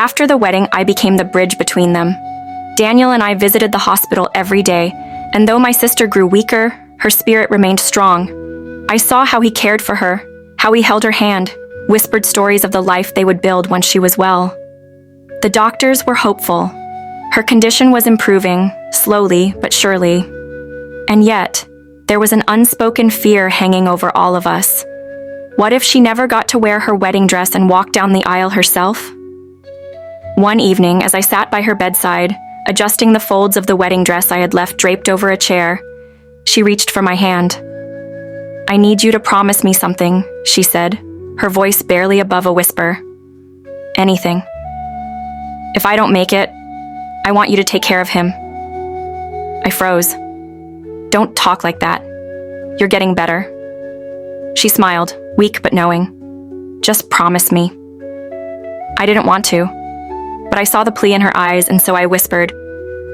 After the wedding, I became the bridge between them. Daniel and I visited the hospital every day, and though my sister grew weaker, her spirit remained strong. I saw how he cared for her, how he held her hand, whispered stories of the life they would build once she was well. The doctors were hopeful. Her condition was improving, slowly but surely. And yet, there was an unspoken fear hanging over all of us. What if she never got to wear her wedding dress and walk down the aisle herself? One evening, as I sat by her bedside, adjusting the folds of the wedding dress I had left draped over a chair, she reached for my hand. "I need you to promise me something," she said, her voice barely above a whisper. "Anything. If I don't make it, I want you to take care of him." I froze. "Don't talk like that. You're getting better." She smiled, weak but knowing. "Just promise me." I didn't want to, but I saw the plea in her eyes, and so I whispered,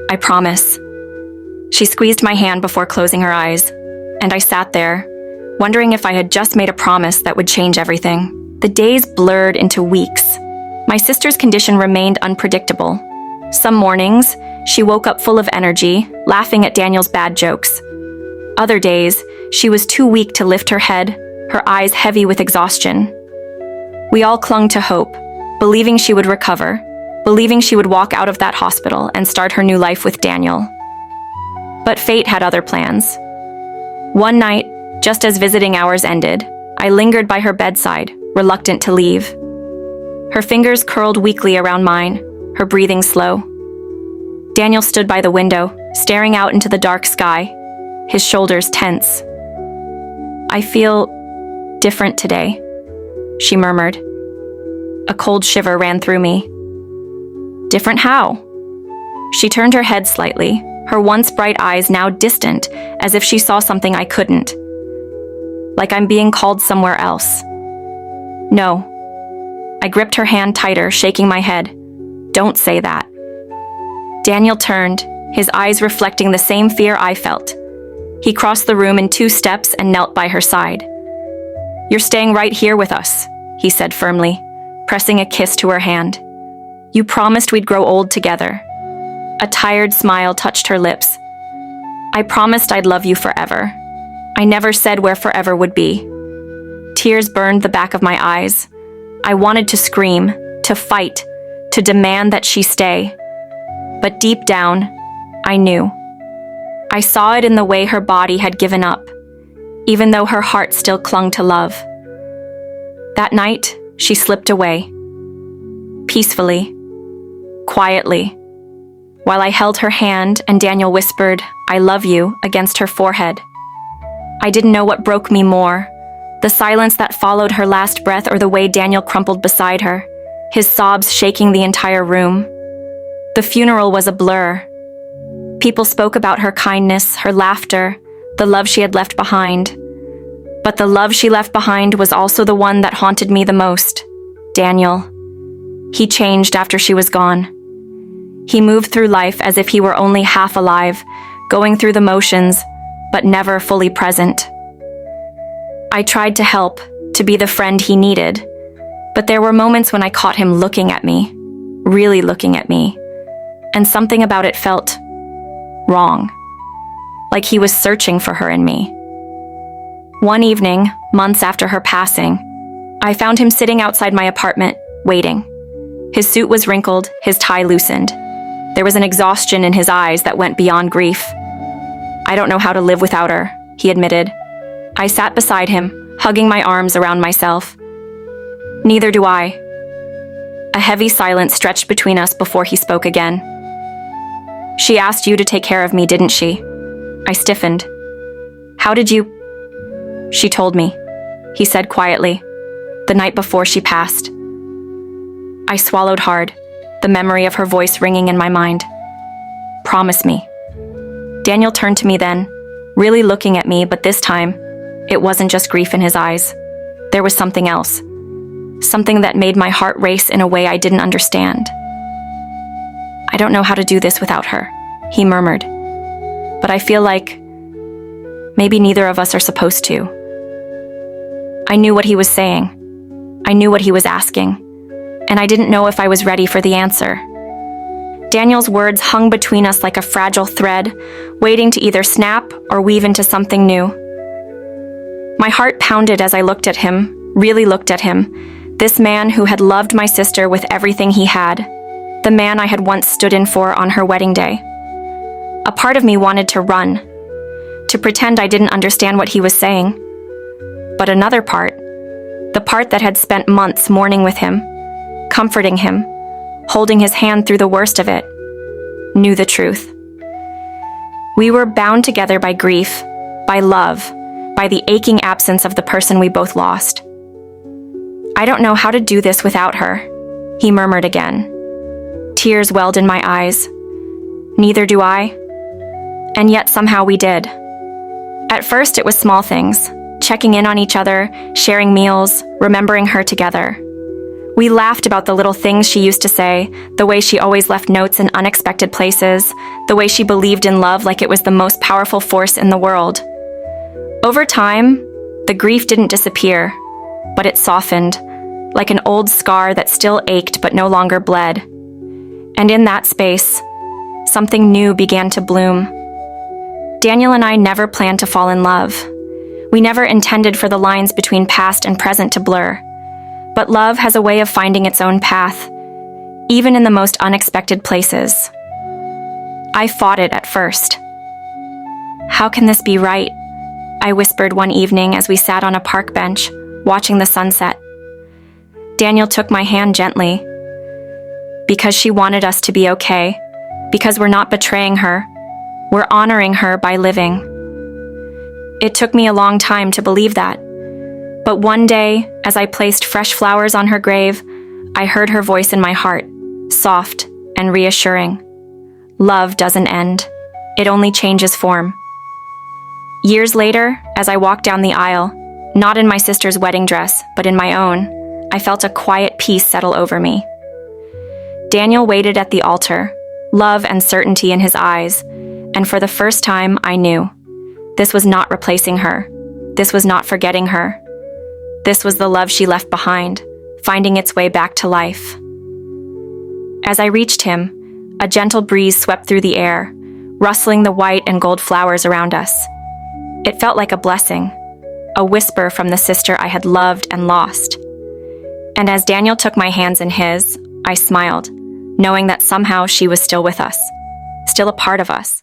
"I promise." She squeezed my hand before closing her eyes, and I sat there, wondering if I had just made a promise that would change everything. The days blurred into weeks. My sister's condition remained unpredictable. Some mornings, she woke up full of energy, laughing at Daniel's bad jokes. Other days, she was too weak to lift her head, her eyes heavy with exhaustion. We all clung to hope, believing she would recover, believing she would walk out of that hospital and start her new life with Daniel. But fate had other plans. One night, just as visiting hours ended, I lingered by her bedside, reluctant to leave. Her fingers curled weakly around mine, her breathing slow. Daniel stood by the window, staring out into the dark sky, his shoulders tense. "I feel different today," she murmured. A cold shiver ran through me. "Different how?" She turned her head slightly, her once bright eyes now distant, as if she saw something I couldn't. "Like I'm being called somewhere else." "No." I gripped her hand tighter, shaking my head. "Don't say that." Daniel turned, his eyes reflecting the same fear I felt. He crossed the room in 2 steps and knelt by her side. "You're staying right here with us," he said firmly, pressing a kiss to her hand. "You promised we'd grow old together." A tired smile touched her lips. "I promised I'd love you forever. I never said where forever would be." Tears burned the back of my eyes. I wanted to scream, to fight, to demand that she stay. But deep down, I knew. I saw it in the way her body had given up, even though her heart still clung to love. That night, she slipped away. Peacefully, quietly, while I held her hand and Daniel whispered, "I love you," against her forehead. I didn't know what broke me more, the silence that followed her last breath or the way Daniel crumpled beside her, his sobs shaking the entire room. The funeral was a blur. People spoke about her kindness, her laughter, the love she had left behind. But the love she left behind was also the one that haunted me the most. Daniel. He changed after she was gone. He moved through life as if he were only half alive, going through the motions, but never fully present. I tried to help, to be the friend he needed, but there were moments when I caught him looking at me, really looking at me, and something about it felt wrong, like he was searching for her in me. One evening, months after her passing, I found him sitting outside my apartment, waiting. His suit was wrinkled, his tie loosened. There was an exhaustion in his eyes that went beyond grief. "I don't know how to live without her," he admitted. I sat beside him, hugging my arms around myself. "Neither do I." A heavy silence stretched between us before he spoke again. "She asked you to take care of me, didn't she?" I stiffened. "How did you—" "She told me," he said quietly, "the night before she passed." I swallowed hard, the memory of her voice ringing in my mind. "Promise me." Daniel turned to me then, really looking at me, but this time, it wasn't just grief in his eyes. There was something else. Something that made my heart race in a way I didn't understand. "I don't know how to do this without her," he murmured. "But I feel like maybe neither of us are supposed to." I knew what he was saying. I knew what he was asking. and I didn't know if I was ready for the answer. Daniel's words hung between us like a fragile thread, waiting to either snap or weave into something new. My heart pounded as I looked at him, really looked at him, this man who had loved my sister with everything he had, the man I had once stood in for on her wedding day. A part of me wanted to run, to pretend I didn't understand what he was saying. But another part, the part that had spent months mourning with him, comforting him, holding his hand through the worst of it, knew the truth. We were bound together by grief, by love, by the aching absence of the person we both lost. "I don't know how to do this without her," he murmured again. Tears welled in my eyes. Neither do I. And yet somehow we did. At first it was small things, checking in on each other, sharing meals, remembering her together. We laughed about the little things she used to say, the way she always left notes in unexpected places, the way she believed in love like it was the most powerful force in the world. Over time, the grief didn't disappear, but it softened, like an old scar that still ached but no longer bled. And in that space, something new began to bloom. Daniel and I never planned to fall in love. We never intended for the lines between past and present to blur. But love has a way of finding its own path, even in the most unexpected places. I fought it at first. "How can this be right?" I whispered one evening as we sat on a park bench, watching the sunset. Daniel took my hand gently. "Because she wanted us to be okay, because we're not betraying her, we're honoring her by living." It took me a long time to believe that. But one day, as I placed fresh flowers on her grave, I heard her voice in my heart, soft and reassuring. Love doesn't end. It only changes form. Years later, as I walked down the aisle, not in my sister's wedding dress, but in my own, I felt a quiet peace settle over me. Daniel waited at the altar, love and certainty in his eyes, and for the first time I knew. This was not replacing her. This was not forgetting her. This was the love she left behind, finding its way back to life. As I reached him, a gentle breeze swept through the air, rustling the white and gold flowers around us. It felt like a blessing, a whisper from the sister I had loved and lost. And as Daniel took my hands in his, I smiled, knowing that somehow she was still with us, still a part of us.